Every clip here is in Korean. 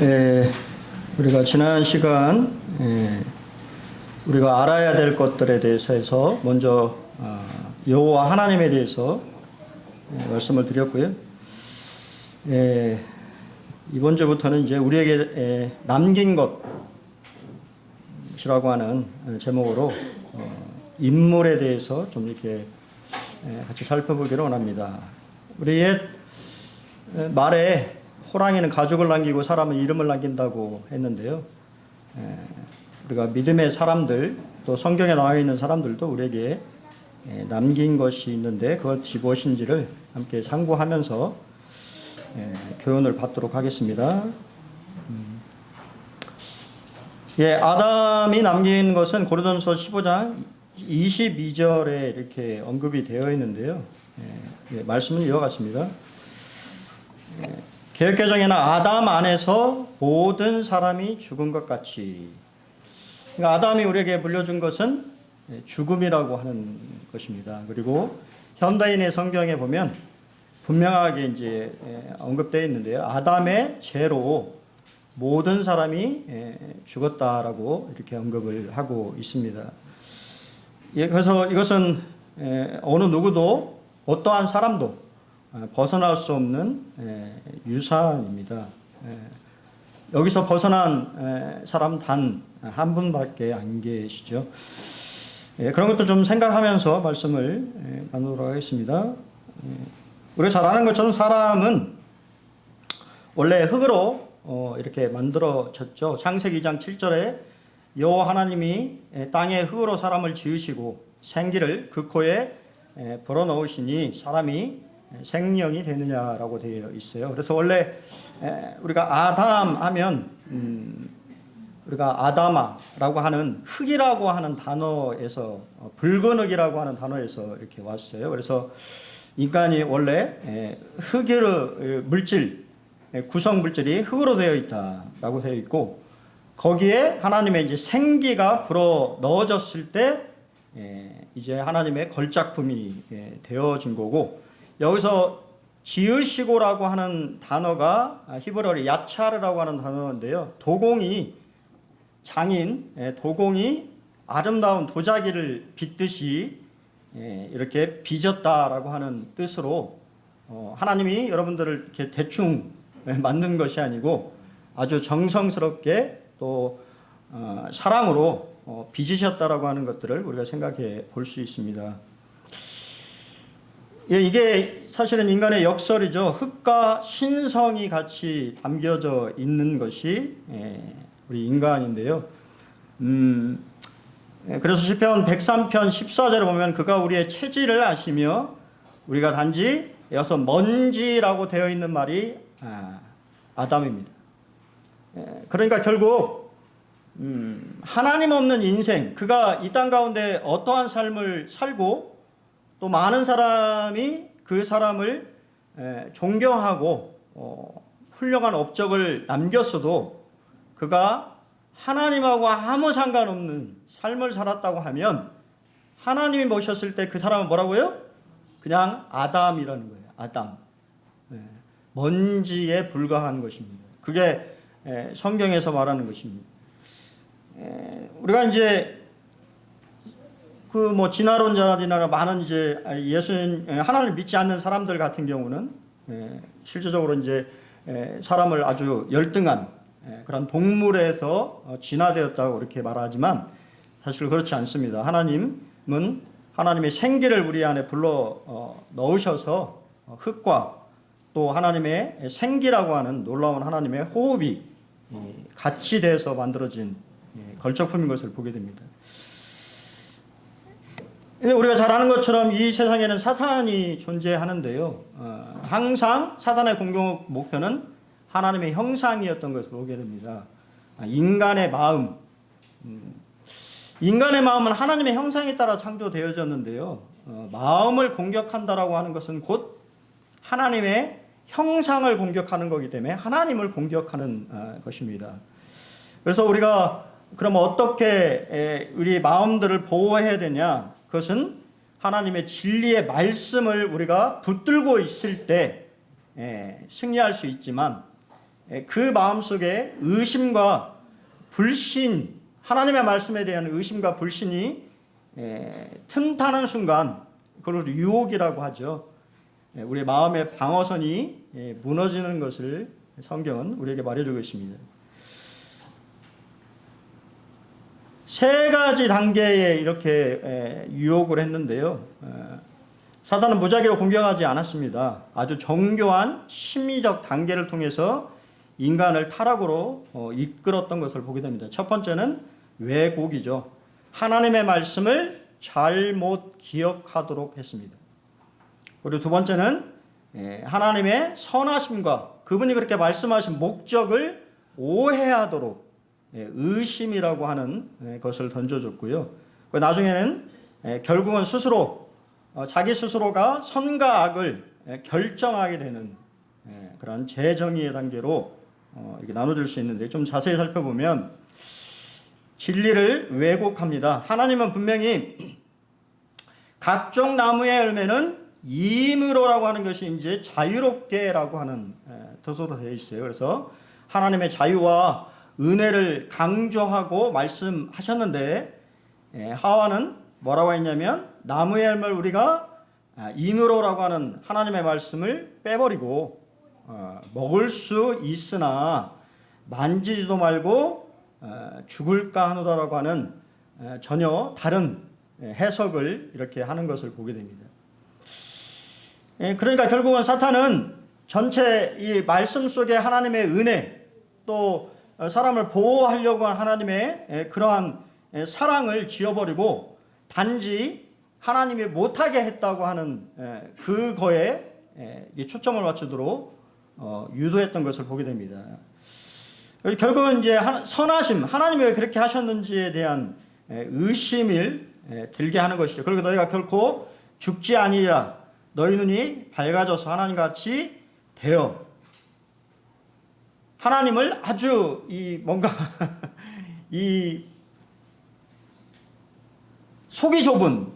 에, 우리가 지난 시간 우리가 알아야 될 것들에 대해서 해서 먼저 여호와 하나님에 대해서 말씀을 드렸고요. 이번 주부터는 이제 우리에게 남긴 것이라고 하는 제목으로 인물에 대해서 좀 이렇게 같이 살펴보기를 원합니다. 우리 옛 말에 호랑이는 가죽을 남기고 사람은 이름을 남긴다고 했는데요. 우리가 믿음의 사람들, 또 성경에 나와 있는 사람들도 우리에게 남긴 것이 있는데 그것이 무엇인지를 함께 상고하면서 교훈을 받도록 하겠습니다. 아담이 남긴 것은 고린도전서 15장 22절에 이렇게 언급이 되어 있는데요. 말씀은 이와 같습니다. 개역개정에는 아담 안에서 모든 사람이 죽은 것 같이. 그러니까 아담이 우리에게 물려준 것은 죽음이라고 하는 것입니다. 그리고 현대인의 성경에 보면 분명하게 이제 언급되어 있는데요. 아담의 죄로 모든 사람이 죽었다라고 이렇게 언급을 하고 있습니다. 그래서 이것은 어느 누구도 어떠한 사람도 벗어날 수 없는 유산입니다. 여기서 벗어난 사람 단 한 분밖에 안 계시죠. 그런 것도 좀 생각하면서 말씀을 나누도록 하겠습니다. 우리가 잘 아는 것처럼 사람은 원래 흙으로 이렇게 만들어졌죠. 창세기 2장 7절에 여호와 하나님이 땅에 흙으로 사람을 지으시고 생기를 그 코에 불어넣으시니 사람이 생명이 되느냐라고 되어 있어요. 그래서 원래 우리가 아담 하면 우리가 아다마라고 하는 흙이라고 하는 단어에서 붉은 흙이라고 하는 단어에서 이렇게 왔어요. 그래서 인간이 원래 흙의 물질, 구성 물질이 흙으로 되어 있다라고 되어 있고 거기에 하나님의 이제 생기가 불어 넣어졌을 때 이제 하나님의 걸작품이 되어진 거고 여기서 지으시고라고 하는 단어가 히브리어로 야차르라고 하는 단어인데요. 도공이 도공이 아름다운 도자기를 빚듯이 이렇게 빚었다라고 하는 뜻으로 하나님이 여러분들을 이렇게 대충 만든 것이 아니고 아주 정성스럽게 또 사랑으로 빚으셨다라고 하는 것들을 우리가 생각해 볼 수 있습니다. 이게 사실은 인간의 역설이죠. 흙과 신성이 같이 담겨져 있는 것이 우리 인간인데요. 그래서 시편 103편 14절에 보면 그가 우리의 체질을 아시며 우리가 단지 여기서 먼지라고 되어 있는 말이 아담입니다. 그러니까 결국 하나님 없는 인생, 그가 이 땅 가운데 어떠한 삶을 살고 또 많은 사람이 그 사람을 존경하고 훌륭한 업적을 남겼어도 그가 하나님하고 아무 상관없는 삶을 살았다고 하면 하나님이 모셨을 때 그 사람은 뭐라고요? 그냥 아담이라는 거예요. 아담. 먼지에 불과한 것입니다. 그게 성경에서 말하는 것입니다. 우리가 이제 진화론자들이나 많은 이제 하나님을 믿지 않는 사람들 같은 경우는 실질적으로 이제 사람을 아주 열등한 그런 동물에서 진화되었다고 그렇게 말하지만 사실 그렇지 않습니다. 하나님은 하나님의 생기를 우리 안에 불러 넣으셔서 흙과 또 하나님의 생기라고 하는 놀라운 하나님의 호흡이 같이 돼서 만들어진 걸작품인 것을 보게 됩니다. 우리가 잘 아는 것처럼 이 세상에는 사탄이 존재하는데요. 항상 사탄의 공격 목표는 하나님의 형상이었던 것을 보게 됩니다. 인간의 마음. 인간의 마음은 하나님의 형상에 따라 창조되어졌는데요. 마음을 공격한다라고 하는 것은 곧 하나님의 형상을 공격하는 거기 때문에 하나님을 공격하는 것입니다. 그래서 우리가 그럼 어떻게 우리 마음들을 보호해야 되냐? 그것은 하나님의 진리의 말씀을 우리가 붙들고 있을 때 승리할 수 있지만 그 마음속에 의심과 불신, 하나님의 말씀에 대한 의심과 불신이 틈타는 순간, 그걸 유혹이라고 하죠. 우리의 마음의 방어선이 무너지는 것을 성경은 우리에게 말해주고 있습니다. 세 가지 단계에 이렇게 유혹을 했는데요. 사단은 무작위로 공격하지 않았습니다. 아주 정교한 심리적 단계를 통해서 인간을 타락으로 이끌었던 것을 보게 됩니다. 첫 번째는 왜곡이죠. 하나님의 말씀을 잘못 기억하도록 했습니다. 그리고 두 번째는 하나님의 선하심과 그분이 그렇게 말씀하신 목적을 오해하도록 의심이라고 하는 것을 던져줬고요. 나중에는 결국은 스스로 자기 스스로가 선과 악을 결정하게 되는 그런 재정의의 단계로 이렇게 나눠질 수 있는데, 좀 자세히 살펴보면 진리를 왜곡합니다. 하나님은 분명히 각종 나무의 열매는 임으로라고 하는 것이 이제 자유롭게라고 하는 뜻으로 되어 있어요. 그래서 하나님의 자유와 은혜를 강조하고 말씀하셨는데, 하와는 뭐라고 했냐면 나무의 열매를 우리가 임으로라고 하는 하나님의 말씀을 빼버리고 먹을 수 있으나 만지지도 말고 죽을까 하노다라고 하는 전혀 다른 해석을 이렇게 하는 것을 보게 됩니다. 그러니까 결국은 사탄은 전체 이 말씀 속에 하나님의 은혜, 또 사람을 보호하려고 하는 하나님의 그러한 사랑을 지어버리고 단지 하나님이 못하게 했다고 하는 그거에 초점을 맞추도록 유도했던 것을 보게 됩니다. 결국은 이제 선하심, 하나님이 왜 그렇게 하셨는지에 대한 의심을 들게 하는 것이죠. 그리고 너희가 결코 죽지 아니리라. 너희 눈이 밝아져서 하나님같이 되어, 하나님을 아주 뭔가 속이 좁은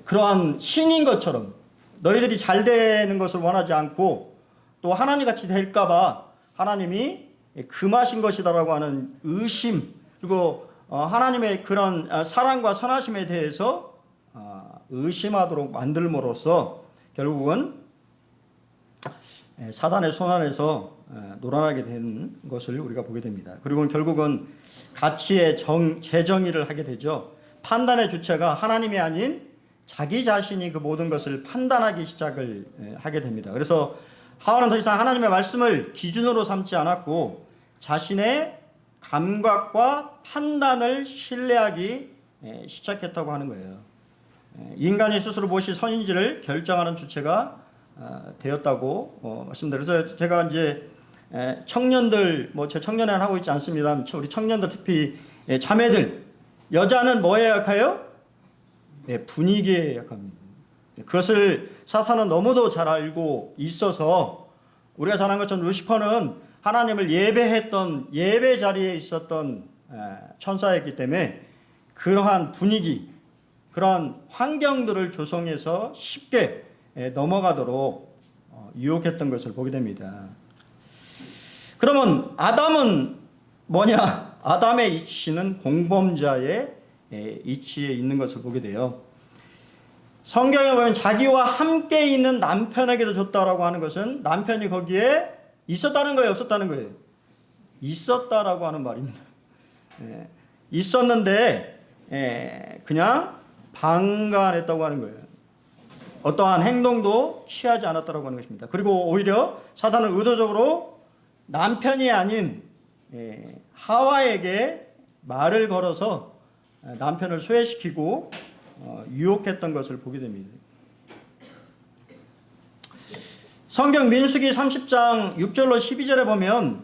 그러한 신인 것처럼 너희들이 잘 되는 것을 원하지 않고 또 하나님같이 될까봐 하나님이 금하신 것이다라고 하는 의심, 그리고 하나님의 그런 사랑과 선하심에 대해서 의심하도록 만들므로써 결국은 사단의 손 안에서 놀아나게 된 것을 우리가 보게 됩니다. 그리고 결국은 가치의 재정의를 하게 되죠. 판단의 주체가 하나님이 아닌 자기 자신이 그 모든 것을 판단하기 시작을 하게 됩니다. 그래서 하와는 더 이상 하나님의 말씀을 기준으로 삼지 않았고 자신의 감각과 판단을 신뢰하기 시작했다고 하는 거예요. 인간이 스스로 무엇이 선인지를 결정하는 주체가 되었다고 말씀드려서, 제가 이제 청년들, 제 청년회를 하고 있지 않습니다. 우리 청년들, 특히 자매들, 여자는 뭐에 약해요? 분위기에 약합니다. 그것을 사탄은 너무도 잘 알고 있어서, 우리가 잘 아는 것처럼 루시퍼는 하나님을 예배했던 예배 자리에 있었던 천사였기 때문에 그러한 분위기, 그러한 환경들을 조성해서 쉽게 넘어가도록 유혹했던 것을 보게 됩니다. 그러면 아담은 뭐냐? 아담의 이치는 공범자의 이치에 있는 것을 보게 돼요. 성경에 보면 자기와 함께 있는 남편에게도 줬다라고 하는 것은 남편이 거기에 있었다는 거예요, 없었다는 거예요? 있었다라고 하는 말입니다. 있었는데 그냥 방관했다고 하는 거예요. 어떠한 행동도 취하지 않았다고 하는 것입니다. 그리고 오히려 사탄은 의도적으로 남편이 아닌 하와에게 말을 걸어서 남편을 소외시키고 유혹했던 것을 보게 됩니다. 성경 민수기 30장 6절로 12절에 보면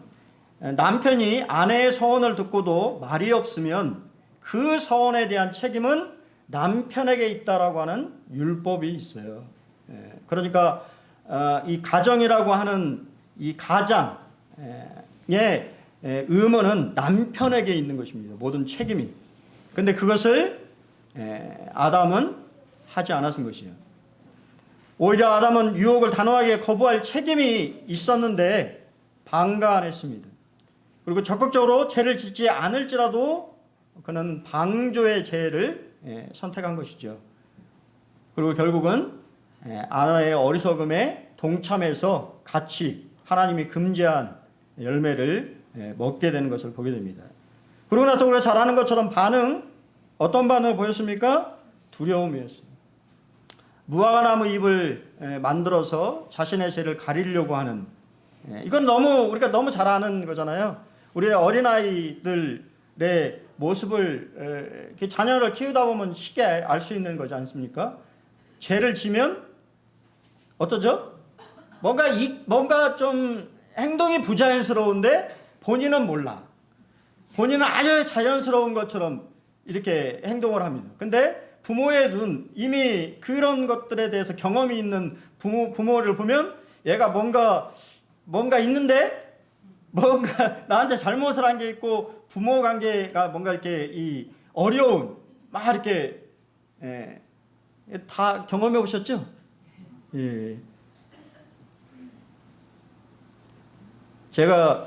남편이 아내의 서원을 듣고도 말이 없으면 그 서원에 대한 책임은 남편에게 있다라고 하는 율법이 있어요. 그러니까 이 가정이라고 하는 이 가장의 의무는 남편에게 있는 것입니다. 모든 책임이. 근데 그것을 아담은 하지 않았은 것이에요. 오히려 아담은 유혹을 단호하게 거부할 책임이 있었는데 방관했습니다. 그리고 적극적으로 죄를 짓지 않을지라도 그는 방조의 죄를 선택한 것이죠. 그리고 결국은 아내의 어리석음에 동참해서 같이 하나님이 금지한 열매를 먹게 되는 것을 보게 됩니다. 그러고 나서 우리가 잘 아는 것처럼 어떤 반응을 보였습니까? 두려움이었습니다. 무화과나무 잎을 만들어서 자신의 죄를 가리려고 하는, 이건 우리가 너무 잘 아는 거잖아요. 우리 어린아이들의 모습을 이렇게 자녀를 키우다 보면 쉽게 알 수 있는 거지 않습니까? 죄를 지면 어떠죠? 뭔가 좀 행동이 부자연스러운데 본인은 몰라. 본인은 아주 자연스러운 것처럼 이렇게 행동을 합니다. 근데 부모의 눈, 이미 그런 것들에 대해서 경험이 있는 부모를 보면 얘가 뭔가 있는데, 뭔가 나한테 잘못을 한 게 있고, 부모 관계가 뭔가 이렇게 어려운, 막 이렇게, 다 경험해 보셨죠? 예. 제가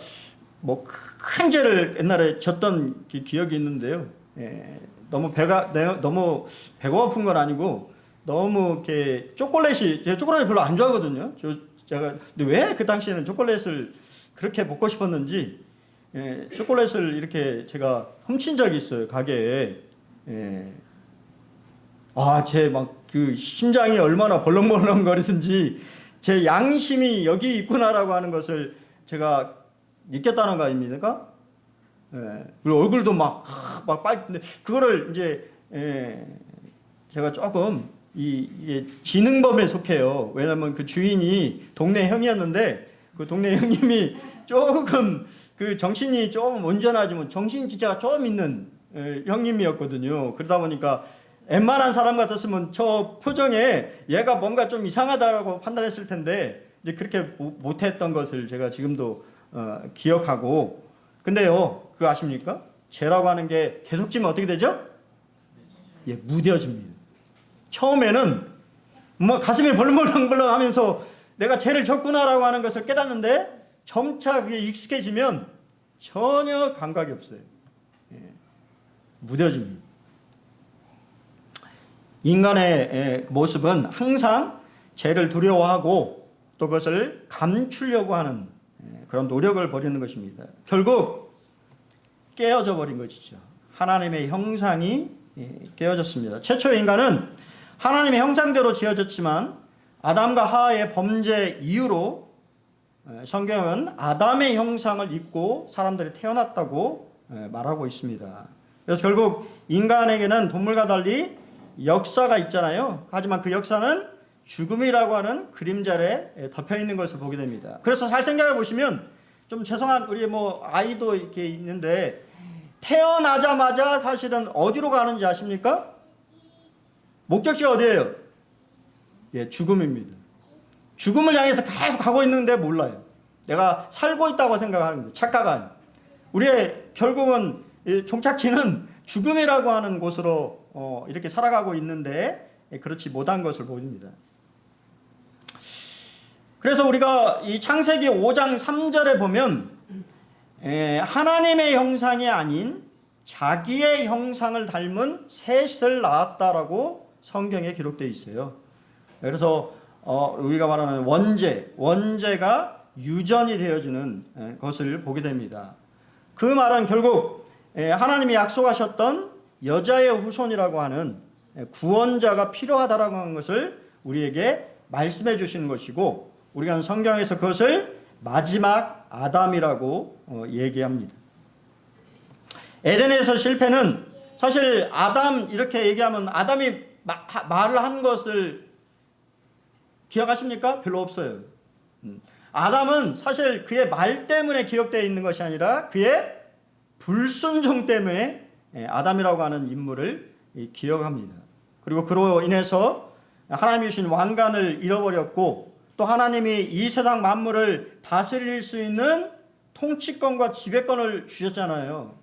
큰 죄를 옛날에 졌던 기억이 있는데요. 너무 배가 고픈 건 아니고, 너무 이렇게 제가 초콜릿을 별로 안 좋아하거든요. 근데 왜 그 당시에는 초콜릿을 그렇게 먹고 싶었는지, 초콜릿을 이렇게 제가 훔친 적이 있어요, 가게에. 제 그 심장이 얼마나 벌렁벌렁거리든지 제 양심이 여기 있구나라고 하는 것을 제가 느꼈다는 거 아닙니까? 그리고 얼굴도 막 빨리, 근데 그거를 이제, 제가 조금 이게 지능범에 속해요. 왜냐면 그 주인이 동네 형이었는데, 그 동네 형님이 조금 그 정신이 조금 온전하지만 정신 지체가 좀 있는 형님이었거든요. 그러다 보니까 웬만한 사람 같았으면 저 표정에 얘가 뭔가 좀 이상하다라고 판단했을 텐데, 이제 그렇게 못했던 것을 제가 지금도 기억하고. 근데요, 그거 아십니까? 죄라고 하는 게 계속 지면 어떻게 되죠? 무뎌집니다. 처음에는 가슴이 벌렁벌렁 하면서 내가 죄를 졌구나라고 하는 것을 깨닫는데, 점차 그게 익숙해지면 전혀 감각이 없어요. 무뎌집니다. 인간의 모습은 항상 죄를 두려워하고 또 그것을 감추려고 하는 그런 노력을 벌이는 것입니다. 결국 깨어져 버린 것이죠. 하나님의 형상이 깨어졌습니다. 최초의 인간은 하나님의 형상대로 지어졌지만 아담과 하와의 범죄 이후로 성경은 아담의 형상을 입고 사람들이 태어났다고 말하고 있습니다. 그래서 결국 인간에게는 동물과 달리 역사가 있잖아요. 하지만 그 역사는 죽음이라고 하는 그림자에 덮여 있는 것을 보게 됩니다. 그래서 잘 생각해 보시면, 좀 죄송한 우리 아이도 이렇게 있는데, 태어나자마자 사실은 어디로 가는지 아십니까? 목적지가 어디예요? 죽음입니다. 죽음을 향해서 계속 가고 있는데 몰라요. 내가 살고 있다고 생각하는 거죠. 착각 아니에요. 우리의 결국은 종착지는 죽음이라고 하는 곳으로 이렇게 살아가고 있는데 그렇지 못한 것을 보입니다. 그래서 우리가 이 창세기 5장 3절에 보면 하나님의 형상이 아닌 자기의 형상을 닮은 셋을 낳았다라고 성경에 기록되어 있어요. 그래서 우리가 말하는 원죄가 유전이 되어지는 것을 보게 됩니다. 그 말은 결국 하나님이 약속하셨던 여자의 후손이라고 하는 구원자가 필요하다라고 하는 것을 우리에게 말씀해 주시는 것이고, 우리가 성경에서 그것을 마지막 아담이라고 얘기합니다. 에덴에서 실패는 사실 아담 이렇게 얘기하면 아담이 말을 한 것을 기억하십니까? 별로 없어요. 아담은 사실 그의 말 때문에 기억되어 있는 것이 아니라 그의 불순종 때문에 아담이라고 하는 인물을 기억합니다. 그리고 그로 인해서 하나님이 주신 왕관을 잃어버렸고, 또 하나님이 이 세상 만물을 다스릴 수 있는 통치권과 지배권을 주셨잖아요.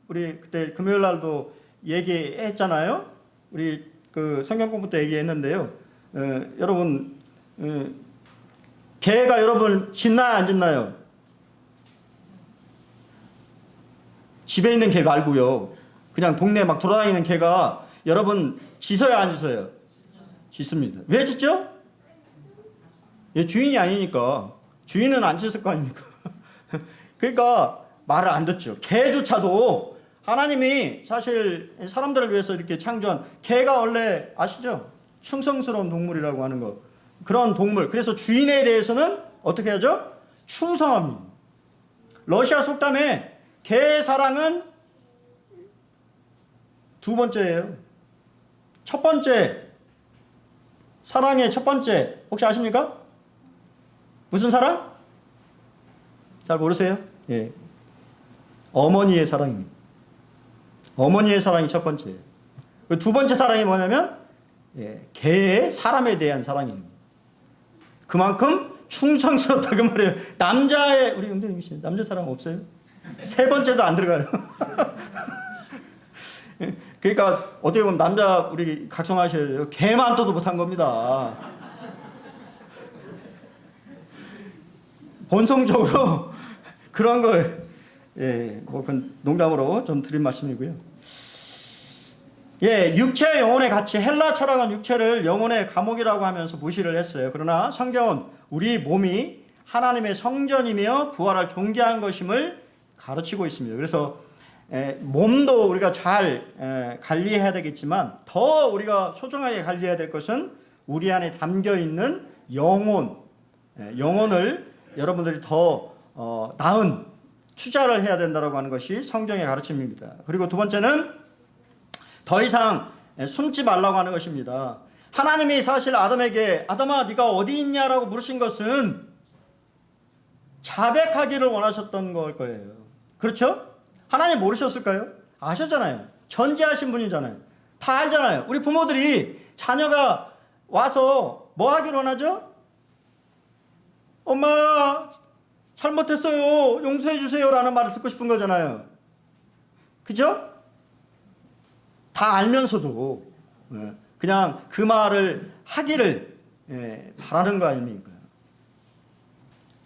우리 그때 금요일 날도 얘기했잖아요. 우리 그 성경 공부 때 얘기했는데요. 여러분, 개가 여러분 짖나요, 안 짖나요? 집에 있는 개 말고요. 그냥 동네에 막 돌아다니는 개가 여러분 짖어요, 안 짖어요? 짖습니다. 왜 짖죠? 얘 주인이 아니니까. 주인은 안 짖을 거 아닙니까? 그러니까 말을 안 듣죠. 개조차도 하나님이 사실 사람들을 위해서 이렇게 창조한, 개가 원래 아시죠? 충성스러운 동물이라고 하는 거. 그런 동물. 그래서 주인에 대해서는 어떻게 하죠? 충성합니다. 러시아 속담에 개 사랑은 두 번째예요. 첫 번째, 사랑의 첫 번째 혹시 아십니까? 무슨 사랑? 잘 모르세요? 예. 어머니의 사랑입니다. 어머니의 사랑이 첫 번째예요. 두 번째 사랑이 뭐냐면 개의 사람에 대한 사랑입니다. 그만큼 충성스럽다 그 말이에요. 남자의, 우리 영대님 씨 남자 사랑 없어요? 세 번째도 안 들어가요. 그러니까 어떻게 보면 남자 우리 각성하셔야 돼요. 개만 떠도 못한 겁니다. 본성적으로 그런 거예요. 예, 뭐 그건 농담으로 좀 드린 말씀이고요. 예, 육체와 영혼의 가치, 헬라 철학은 육체를 영혼의 감옥이라고 하면서 무시를 했어요. 그러나 성경은 우리 몸이 하나님의 성전이며 부활할 존귀한 것임을 가르치고 있습니다. 그래서 몸도 우리가 잘 관리해야 되겠지만 더 우리가 소중하게 관리해야 될 것은 우리 안에 담겨 있는 영혼, 영혼을 여러분들이 더 나은 투자를 해야 된다고 하는 것이 성경의 가르침입니다. 그리고 두 번째는 더 이상 숨지 말라고 하는 것입니다. 하나님이 사실 아담에게 아담아 네가 어디 있냐라고 물으신 것은 자백하기를 원하셨던 걸 거예요. 그렇죠? 하나님 모르셨을까요? 아셨잖아요. 전지하신 분이잖아요. 다 알잖아요. 우리 부모들이 자녀가 와서 뭐 하기를 원하죠? 엄마 잘못했어요. 용서해 주세요 라는 말을 듣고 싶은 거잖아요. 그죠? 다 알면서도 그냥 그 말을 하기를 바라는 거 아닙니까?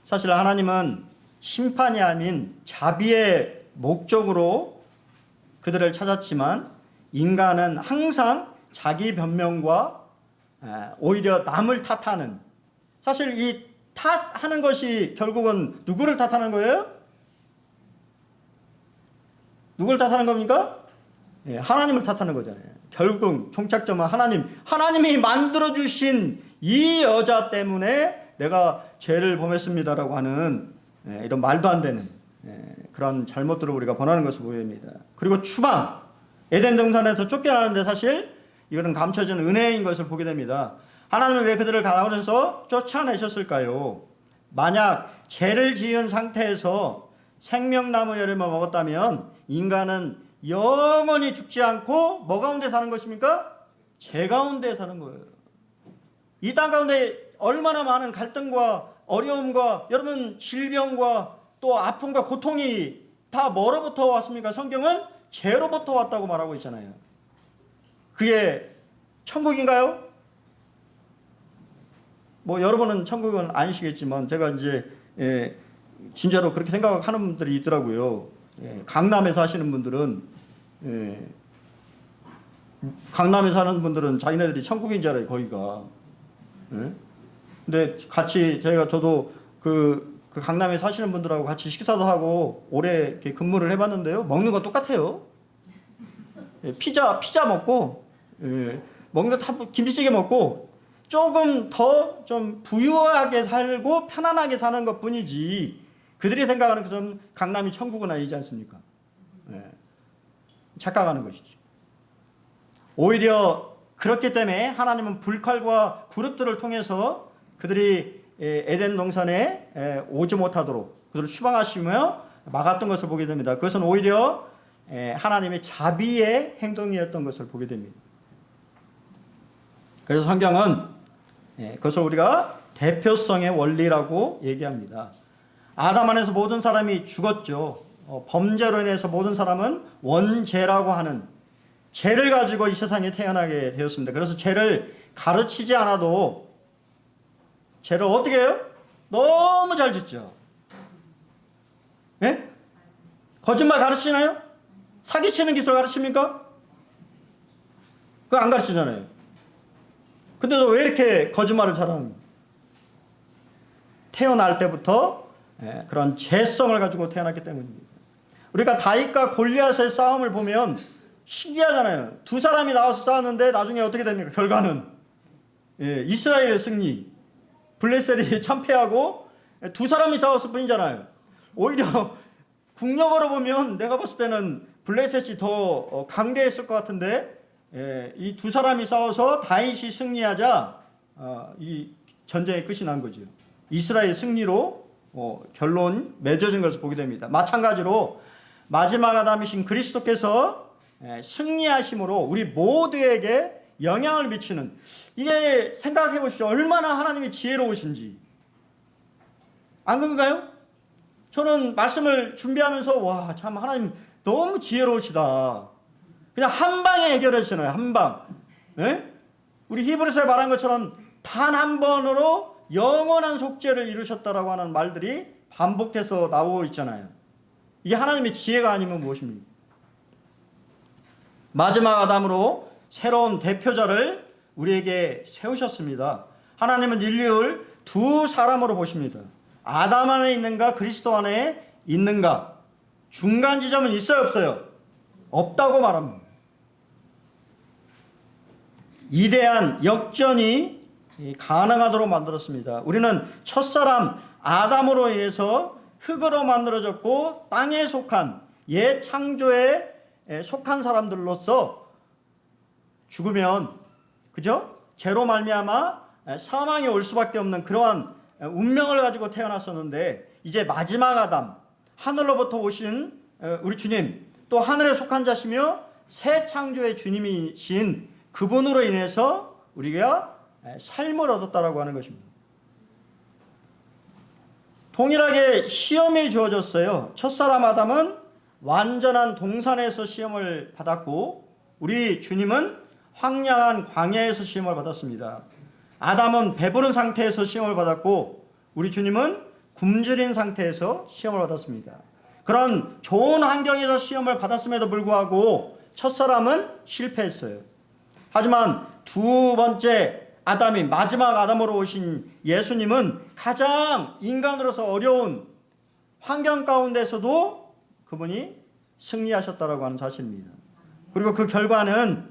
사실 하나님은 심판이 아닌 자비의 목적으로 그들을 찾았지만 인간은 항상 자기 변명과 오히려 남을 탓하는, 사실 이 탓하는 것이 결국은 누구를 탓하는 거예요? 누구를 탓하는 겁니까? 하나님을 탓하는 거잖아요. 결국 종착점은 하나님이 만들어주신 이 여자 때문에 내가 죄를 범했습니다라고 하는 이런 말도 안 되는 그런 잘못들을 우리가 범하는 것을 보입니다. 그리고 추방, 에덴 동산에서 쫓겨나는데 사실 이거는 감춰진 은혜인 것을 보게 됩니다. 하나님은 왜 그들을 가나안에서 쫓아내셨을까요? 만약 죄를 지은 상태에서 생명나무 열매를 먹었다면 인간은 영원히 죽지 않고 뭐 가운데 사는 것입니까? 죄 가운데 사는 거예요. 이 땅 가운데 얼마나 많은 갈등과 어려움과 여러분 질병과 또 아픔과 고통이 다 뭐로부터 왔습니까? 성경은 죄로부터 왔다고 말하고 있잖아요. 그게 천국인가요? 뭐 여러분은 천국은 아니시겠지만 제가 이제 진짜로 그렇게 생각하는 분들이 있더라고요. 강남에 사시는 분들은 강남에 사는 분들은 자기네들이 천국인 줄 알아요, 거기가. 근데 같이 저도 그 강남에 사시는 분들하고 같이 식사도 하고 오래 이렇게 근무를 해봤는데요, 먹는 건 똑같아요. 피자 먹고 먹는 거 다 김치찌개 먹고 조금 더 좀 부유하게 살고 편안하게 사는 것 뿐이지 그들이 생각하는 그 강남이 천국은 아니지 않습니까? 착각하는 것이죠. 오히려 그렇기 때문에 하나님은 불칼과 그룹들을 통해서 그들이 에덴 동산에 오지 못하도록 그들을 추방하시며 막았던 것을 보게 됩니다. 그것은 오히려 하나님의 자비의 행동이었던 것을 보게 됩니다. 그래서 성경은 그것을 우리가 대표성의 원리라고 얘기합니다. 아담 안에서 모든 사람이 죽었죠. 범죄로 인해서 모든 사람은 원죄라고 하는 죄를 가지고 이 세상에 태어나게 되었습니다. 그래서 죄를 가르치지 않아도 죄를 어떻게 해요? 너무 잘 짓죠. 예? 거짓말 가르치나요? 사기치는 기술을 가르칩니까? 그거 안 가르치잖아요. 근데도 왜 이렇게 거짓말을 잘하는 거예요? 태어날 때부터 그런 죄성을 가지고 태어났기 때문입니다. 우리가 다윗과 골리앗의 싸움을 보면 신기하잖아요. 두 사람이 나와서 싸웠는데 나중에 어떻게 됩니까? 결과는 이스라엘의 승리, 블레셋이 참패하고 두 사람이 싸웠을 뿐이잖아요. 오히려 국력으로 보면 내가 봤을 때는 블레셋이 더 강대했을 것 같은데 이 두 사람이 싸워서 다윗이 승리하자 이 전쟁의 끝이 난 거죠. 이스라엘 승리로 결론 맺어진 것을 보게 됩니다. 마찬가지로 마지막 아담이신 그리스도께서 승리하심으로 우리 모두에게 영향을 미치는, 이게 생각해 보십시오. 얼마나 하나님이 지혜로우신지. 안 그런가요? 저는 말씀을 준비하면서 와, 참 하나님 너무 지혜로우시다. 그냥 한 방에 해결해 주시잖아요. 한 방. 우리 히브리서에 말한 것처럼 단 한 번으로 영원한 속죄를 이루셨다라고 하는 말들이 반복해서 나오고 있잖아요. 이게 하나님의 지혜가 아니면 무엇입니까? 마지막 아담으로 새로운 대표자를 우리에게 세우셨습니다. 하나님은 인류를 두 사람으로 보십니다. 아담 안에 있는가 그리스도 안에 있는가. 중간 지점은 있어요 없어요? 없다고 말합니다. 이대한 역전이 가능하도록 만들었습니다. 우리는 첫사람 아담으로 인해서 흙으로 만들어졌고 땅에 속한 옛 창조에 속한 사람들로서 죽으면, 그죠? 죄로 말미암아 사망이 올 수밖에 없는 그러한 운명을 가지고 태어났었는데, 이제 마지막 아담, 하늘로부터 오신 우리 주님, 또 하늘에 속한 자시며 새 창조의 주님이신 그분으로 인해서 우리가 삶을 얻었다라고 하는 것입니다. 동일하게 시험이 주어졌어요. 첫사람 아담은 완전한 동산에서 시험을 받았고, 우리 주님은 황량한 광야에서 시험을 받았습니다. 아담은 배부른 상태에서 시험을 받았고, 우리 주님은 굶주린 상태에서 시험을 받았습니다. 그런 좋은 환경에서 시험을 받았음에도 불구하고 첫사람은 실패했어요. 하지만 두 번째 아담이, 마지막 아담으로 오신 예수님은 가장 인간으로서 어려운 환경 가운데서도 그분이 승리하셨다라고 하는 사실입니다. 그리고 그 결과는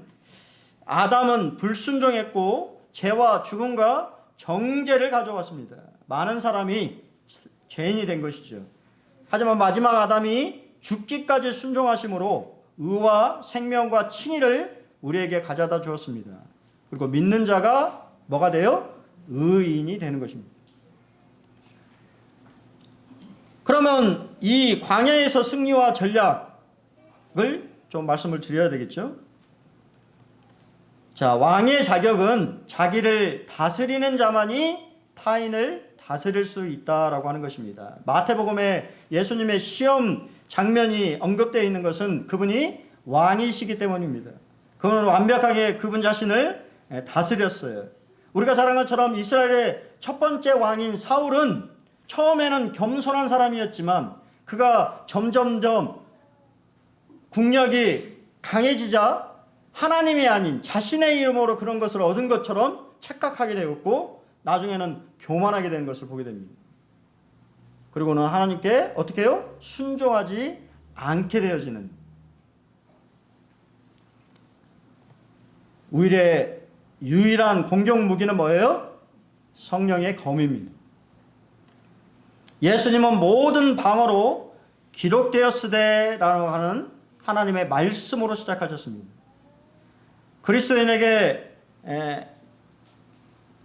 아담은 불순종했고 죄와 죽음과 정죄를 가져왔습니다. 많은 사람이 죄인이 된 것이죠. 하지만 마지막 아담이 죽기까지 순종하심으로 의와 생명과 칭의를 우리에게 가져다 주었습니다. 그리고 믿는 자가 뭐가 돼요? 의인이 되는 것입니다. 그러면 이 광야에서 승리와 전략을 좀 말씀을 드려야 되겠죠? 자, 왕의 자격은 자기를 다스리는 자만이 타인을 다스릴 수 있다라고 하는 것입니다. 마태복음에 예수님의 시험 장면이 언급되어 있는 것은 그분이 왕이시기 때문입니다. 그분은 완벽하게 그분 자신을 다스렸어요. 우리가 잘 아는 것처럼 이스라엘의 첫 번째 왕인 사울은 처음에는 겸손한 사람이었지만 그가 점점점 국력이 강해지자 하나님이 아닌 자신의 이름으로 그런 것을 얻은 것처럼 착각하게 되었고, 나중에는 교만하게 되는 것을 보게 됩니다. 그리고는 하나님께 어떻게 해요? 순종하지 않게 되어지는, 우리의 유일한 공격 무기는 뭐예요? 성령의 검입니다. 예수님은 모든 방어로 기록되었으되라고 하는 하나님의 말씀으로 시작하셨습니다. 그리스도인에게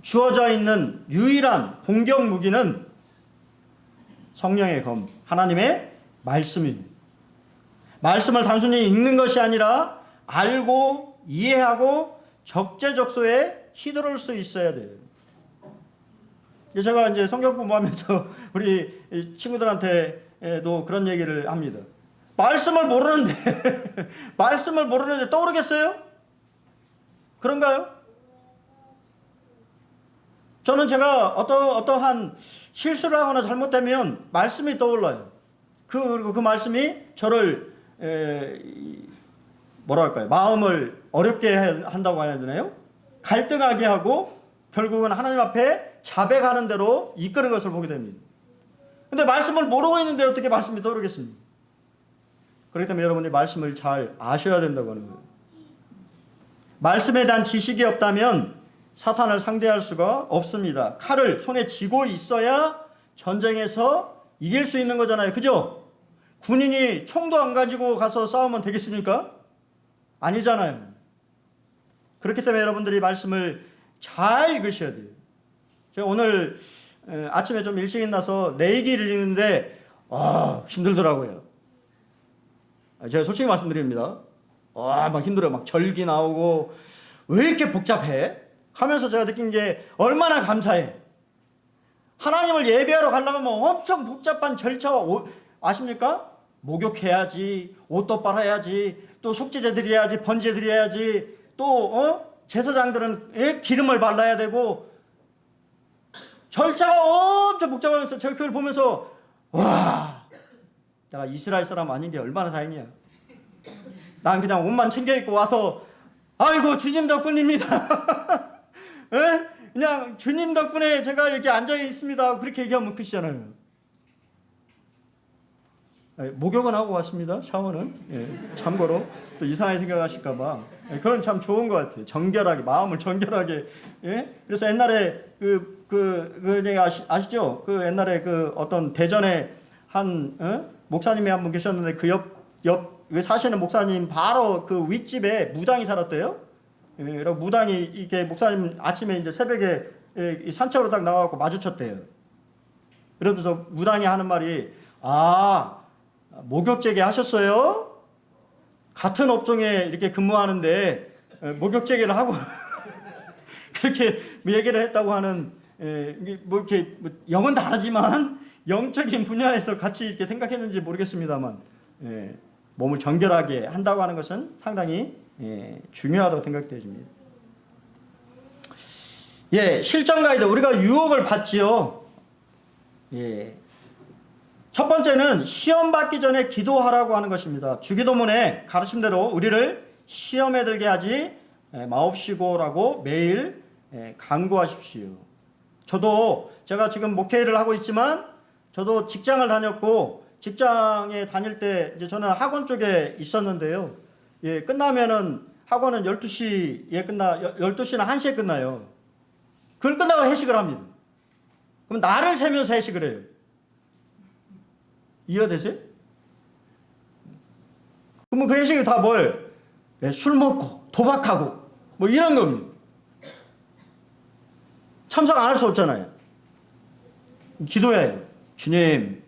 주어져 있는 유일한 공격 무기는 성령의 검, 하나님의 말씀입니다. 말씀을 단순히 읽는 것이 아니라 알고 이해하고 적재적소에 휘두를 수 있어야 돼요. 제가 이제 성경 공부하면서 우리 친구들한테도 그런 얘기를 합니다. 말씀을 모르는데 떠오르겠어요? 그런가요? 저는 제가 어떠한 실수를 하거나 잘못되면 말씀이 떠올라요. 그리고 그 말씀이 저를 뭐라 할까요? 마음을 어렵게 한다고 해야 되나요? 갈등하게 하고 결국은 하나님 앞에 자백하는 대로 이끄는 것을 보게 됩니다. 근데 말씀을 모르고 있는데 어떻게 말씀이 떠오르겠습니까? 그렇기 때문에 여러분이 말씀을 잘 아셔야 된다고 하는 거예요. 말씀에 대한 지식이 없다면 사탄을 상대할 수가 없습니다. 칼을 손에 쥐고 있어야 전쟁에서 이길 수 있는 거잖아요. 그죠? 군인이 총도 안 가지고 가서 싸우면 되겠습니까? 아니잖아요. 그렇기 때문에 여러분들이 말씀을 잘 읽으셔야 돼요. 제가 오늘 아침에 좀 일찍 일어나서 레이기를 읽는데 힘들더라고요. 제가 솔직히 말씀드립니다. 막 힘들어요. 막 절기 나오고 왜 이렇게 복잡해? 하면서 제가 느낀 게 얼마나 감사해. 하나님을 예배하러 가려고 하면 엄청 복잡한 절차와 아십니까? 목욕해야지, 옷도 빨아야지, 또 속죄제 드려야지, 번제 드려야지, 또 제사장들은 기름을 발라야 되고 절차가 엄청 복잡하면서 제가 그걸 보면서 와, 내가 이스라엘 사람 아닌 게 얼마나 다행이야. 난 그냥 옷만 챙겨 입고 와서 아이고 주님 덕분입니다. 그냥 주님 덕분에 제가 여기 앉아 있습니다. 그렇게 얘기하면 끝이잖아요. 목욕은 하고 왔습니다. 샤워는. 참고로 또 이상하게 생각하실까봐. 그건 참 좋은 것 같아요. 정결하게, 마음을 정결하게. 그래서 옛날에 아시죠? 그 옛날에 그 어떤 대전에 한 목사님이 한 분 계셨는데 그 옆 사시는 목사님 바로 그 윗집에 무당이 살았대요. 그리고 무당이 이게 목사님 아침에 이제 새벽에 산책으로 딱 나와갖고 마주쳤대요. 그러면서 무당이 하는 말이 목욕제계 하셨어요? 같은 업종에 이렇게 근무하는데 목욕제계를 하고 그렇게 얘기를 했다고 하는 뭐 이렇게 영은 다르지만 영적인 분야에서 같이 이렇게 생각했는지 모르겠습니다만 몸을 정결하게 한다고 하는 것은 상당히 중요하다고 생각되어집니다. 실전 가이드 우리가 유혹을 받지요. 첫 번째는 시험 받기 전에 기도하라고 하는 것입니다. 주기도문의 가르침대로 우리를 시험에 들게 하지 마옵시고라고 매일 간구하십시오. 저도 제가 지금 목회를 하고 있지만 저도 직장을 다녔고 직장에 다닐 때 이제 저는 학원 쪽에 있었는데요. 끝나면은 학원은 12시에 12시나 1시에 끝나요. 그걸 끝나고 회식을 합니다. 그럼 나를 세면서 회식을 해요. 이해되세요? 그러면 그 회식이 다 뭐예요? 술 먹고 도박하고 뭐 이런 겁니다. 참석 안 할 수 없잖아요. 기도해요. 주님,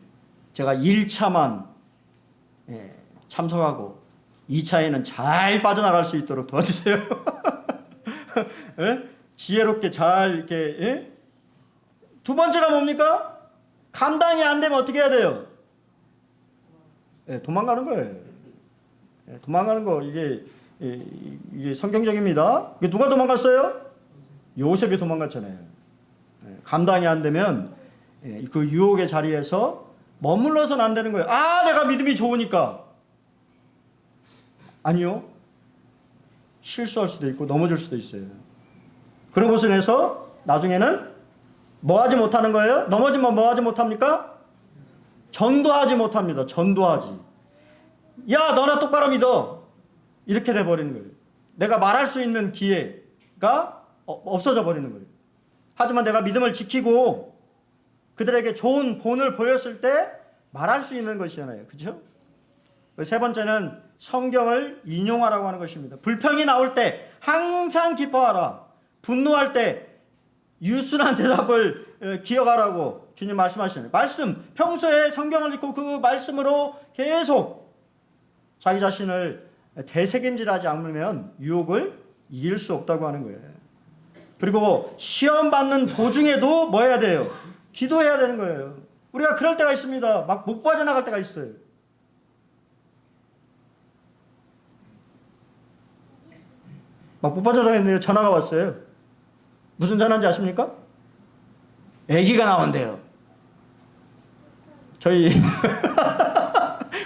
제가 1차만 참석하고 2차에는 잘 빠져나갈 수 있도록 도와주세요. 지혜롭게 잘 이렇게. 두 번째가 뭡니까? 감당이 안 되면 어떻게 해야 돼요? 도망가는 거예요. 도망가는 거 이게 성경적입니다. 이게 누가 도망갔어요? 요셉이 도망갔잖아요. 감당이 안 되면 그 유혹의 자리에서 머물러서는 안 되는 거예요. 내가 믿음이 좋으니까. 아니요. 실수할 수도 있고 넘어질 수도 있어요. 그런 것을 해서 나중에는 뭐 하지 못하는 거예요? 넘어지면 뭐 하지 못합니까? 전도하지 못합니다. 전도하지. 야, 너나 똑바로 믿어. 이렇게 돼버리는 거예요. 내가 말할 수 있는 기회가 없어져 버리는 거예요. 하지만 내가 믿음을 지키고 그들에게 좋은 본을 보였을 때 말할 수 있는 것이잖아요. 그렇죠? 세 번째는 성경을 인용하라고 하는 것입니다. 불평이 나올 때 항상 기뻐하라. 분노할 때 유순한 대답을 기억하라고 주님 말씀하시잖아요. 말씀, 평소에 성경을 읽고 그 말씀으로 계속 자기 자신을 되새김질하지 않으면 유혹을 이길 수 없다고 하는 거예요. 그리고 시험 받는 도중에도 뭐 해야 돼요? 기도해야 되는 거예요. 우리가 그럴 때가 있습니다. 막 못 빠져나갈 때가 있어요. 막 못 빠져나가는데 전화가 왔어요. 무슨 전화인지 아십니까? 아기가 나온대요. 저희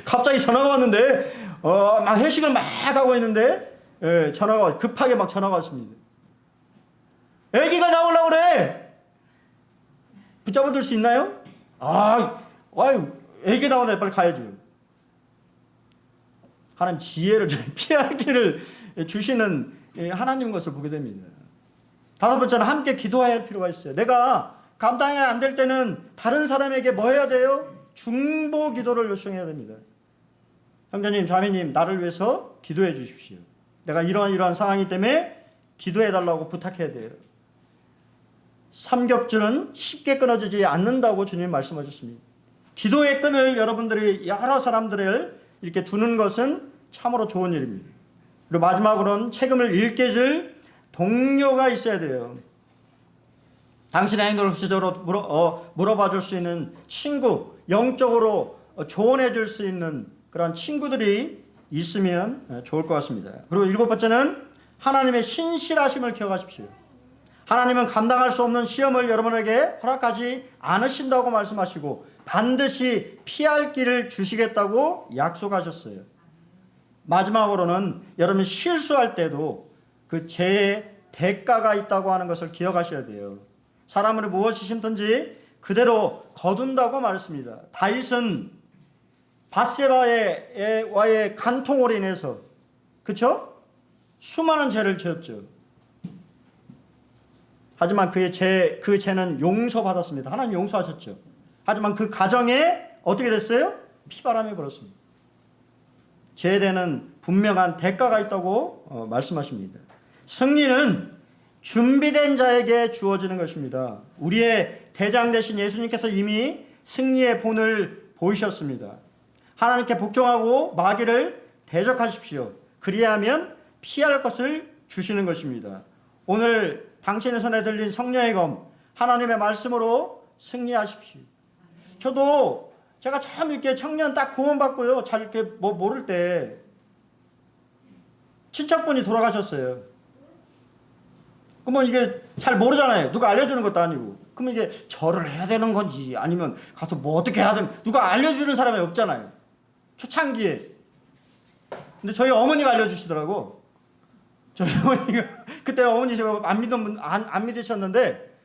갑자기 전화가 왔는데 막 회식을 막 하고 있는데 급하게 막 전화가 왔습니다. 애기가 나오려고 그래. 붙잡아 줄 수 있나요? 애기 나오네. 빨리 가야죠. 하나님 지혜를 피할 길을 주시는 하나님 것을 보게 됩니다. 다섯 번째는 함께 기도해야 할 필요가 있어요. 내가 감당이 안 될 때는 다른 사람에게 뭐 해야 돼요? 중보 기도를 요청해야 됩니다. 형제님, 자매님, 나를 위해서 기도해 주십시오. 내가 이러한 상황이기 때문에 기도해 달라고 부탁해야 돼요. 삼겹줄은 쉽게 끊어지지 않는다고 주님 말씀하셨습니다. 기도의 끈을 여러분들이 여러 사람들을 이렇게 두는 것은 참으로 좋은 일입니다. 그리고 마지막으로는 책임을 읽게 해줄 동료가 있어야 돼요. 당신의 행동을 구체적으로 물어봐 줄 수 있는 친구, 영적으로 조언해 줄 수 있는 그런 친구들이 있으면 좋을 것 같습니다. 그리고 일곱 번째는 하나님의 신실하심을 기억하십시오. 하나님은 감당할 수 없는 시험을 여러분에게 허락하지 않으신다고 말씀하시고 반드시 피할 길을 주시겠다고 약속하셨어요. 마지막으로는 여러분이 실수할 때도 그 죄의 대가가 있다고 하는 것을 기억하셔야 돼요. 사람을 무엇이 심든지 그대로 거둔다고 말했습니다. 다윗은 밧세바와의 간통으로 인해서 그렇죠? 수많은 죄를 지었죠. 하지만 그 죄는 용서받았습니다. 하나님 용서하셨죠. 하지만 그 가정에 어떻게 됐어요? 피바람이 불었습니다. 죄에 대한 분명한 대가가 있다고 말씀하십니다. 승리는 준비된 자에게 주어지는 것입니다. 우리의 대장 되신 예수님께서 이미 승리의 본을 보이셨습니다. 하나님께 복종하고 마귀를 대적하십시오. 그리하면 피할 것을 주시는 것입니다. 오늘 당신의 손에 들린 성령의 검, 하나님의 말씀으로 승리하십시오. 저도 제가 참 이렇게 청년 딱 구원받고요. 잘 이렇게 모를 때 친척분이 돌아가셨어요. 그러면 이게 잘 모르잖아요. 누가 알려주는 것도 아니고. 그러면 이게 절을 해야 되는 건지 아니면 가서 뭐 어떻게 해야 되는, 누가 알려주는 사람이 없잖아요. 초창기에. 근데 저희 어머니가 알려주시더라고. 저희 어머니가, 그때 어머니 제가 안 믿으셨는데,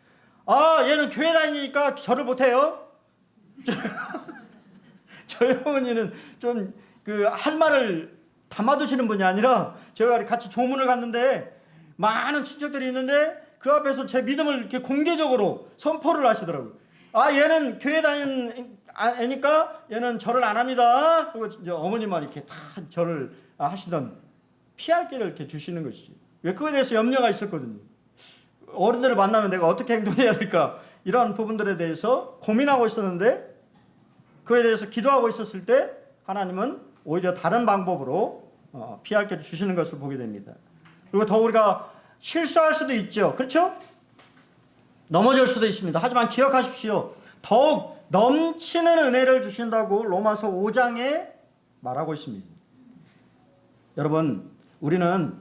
얘는 교회 다니니까 절을 못해요. 저희 어머니는 좀 할 말을 담아두시는 분이 아니라 제가 같이 조문을 갔는데 많은 친척들이 있는데 그 앞에서 제 믿음을 이렇게 공개적으로 선포를 하시더라고요. 얘는 교회 다니는 애니까 얘는 절을 안 합니다. 그리고 이제 어머니만 이렇게 다 절을 하시던 피할 길을 이렇게 주시는 것이지. 왜 그거에 대해서 염려가 있었거든요. 어른들을 만나면 내가 어떻게 행동해야 될까 이런 부분들에 대해서 고민하고 있었는데 그에 대해서 기도하고 있었을 때 하나님은 오히려 다른 방법으로 피할 길을 주시는 것을 보게 됩니다. 그리고 더 우리가 실수할 수도 있죠. 그렇죠? 넘어질 수도 있습니다. 하지만 기억하십시오. 더욱 넘치는 은혜를 주신다고 로마서 5장에 말하고 있습니다. 여러분, 우리는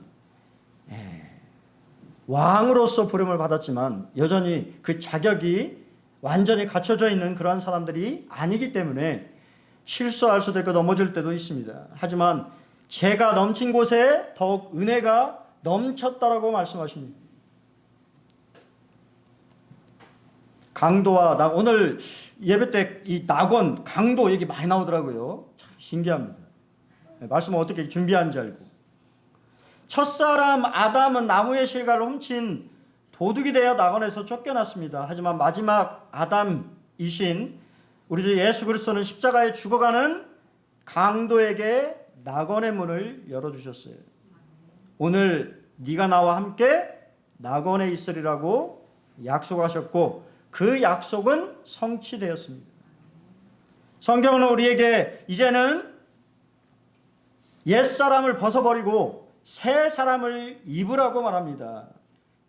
왕으로서 부름을 받았지만 여전히 그 자격이 완전히 갖춰져 있는 그러한 사람들이 아니기 때문에 실수할 수도 있고 넘어질 때도 있습니다. 하지만 죄가 넘친 곳에 더욱 은혜가 넘쳤다라고 말씀하십니다. 강도와 오늘 예배 때 이 낙원, 강도 얘기 많이 나오더라고요. 참 신기합니다. 말씀을 어떻게 준비한지 알고. 첫사람 아담은 나무의 실과를 훔친 도둑이 되어 낙원에서 쫓겨났습니다. 하지만 마지막 아담이신 우리 주 예수 그리스도는 십자가에 죽어가는 강도에게 낙원의 문을 열어주셨어요. 오늘 네가 나와 함께 낙원에 있으리라고 약속하셨고 그 약속은 성취되었습니다. 성경은 우리에게 이제는 옛사람을 벗어버리고 새 사람을 입으라고 말합니다.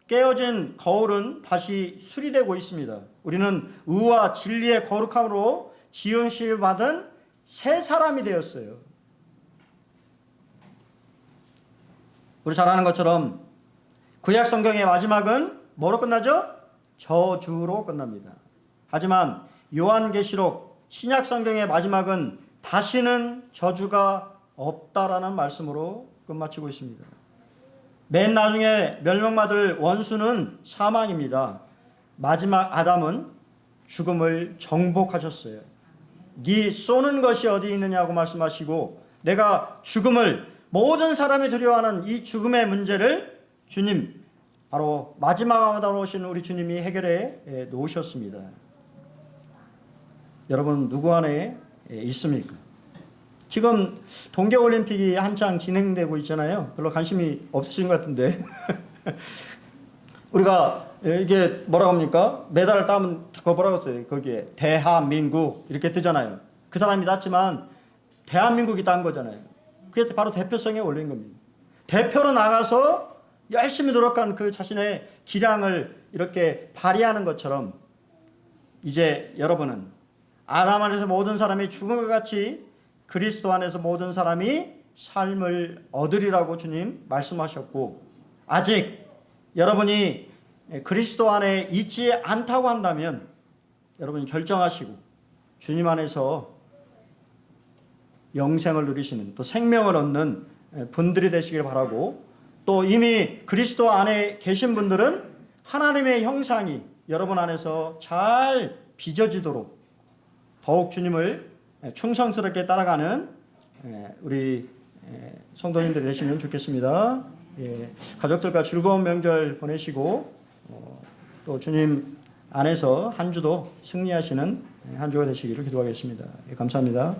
깨어진 거울은 다시 수리되고 있습니다. 우리는 의와 진리의 거룩함으로 지음심을 받은 새 사람이 되었어요. 우리 잘 아는 것처럼 구약 성경의 마지막은 뭐로 끝나죠? 저주로 끝납니다. 하지만 요한계시록 신약 성경의 마지막은 다시는 저주가 없다라는 말씀으로 끝마치고 있습니다. 맨 나중에 멸망받을 원수는 사망입니다. 마지막 아담은 죽음을 정복하셨어요. 네 쏘는 것이 어디 있느냐고 말씀하시고, 내가 죽음을, 모든 사람이 두려워하는 이 죽음의 문제를 주님, 바로 마지막 아담으로 오신 우리 주님이 해결해 놓으셨습니다. 여러분 누구 안에 있습니까? 지금 동계올림픽이 한창 진행되고 있잖아요. 별로 관심이 없으신 것 같은데 우리가 이게 뭐라고 합니까? 메달을 따면 그거 뭐라고 써요? 거기에 대한민국 이렇게 뜨잖아요. 그 사람이 땄지만 대한민국이 딴 거잖아요. 그게 바로 대표성에 올린 겁니다. 대표로 나가서 열심히 노력한 그 자신의 기량을 이렇게 발휘하는 것처럼, 이제 여러분은 아담 안에서 모든 사람이 죽음과 같이 그리스도 안에서 모든 사람이 삶을 얻으리라고 주님 말씀하셨고, 아직 여러분이 그리스도 안에 있지 않다고 한다면 여러분이 결정하시고 주님 안에서 영생을 누리시는, 또 생명을 얻는 분들이 되시길 바라고, 또 이미 그리스도 안에 계신 분들은 하나님의 형상이 여러분 안에서 잘 빚어지도록 더욱 주님을 충성스럽게 따라가는 우리 성도님들이 되시면 좋겠습니다. 가족들과 즐거운 명절 보내시고 또 주님 안에서 한 주도 승리하시는 한 주가 되시기를 기도하겠습니다. 감사합니다.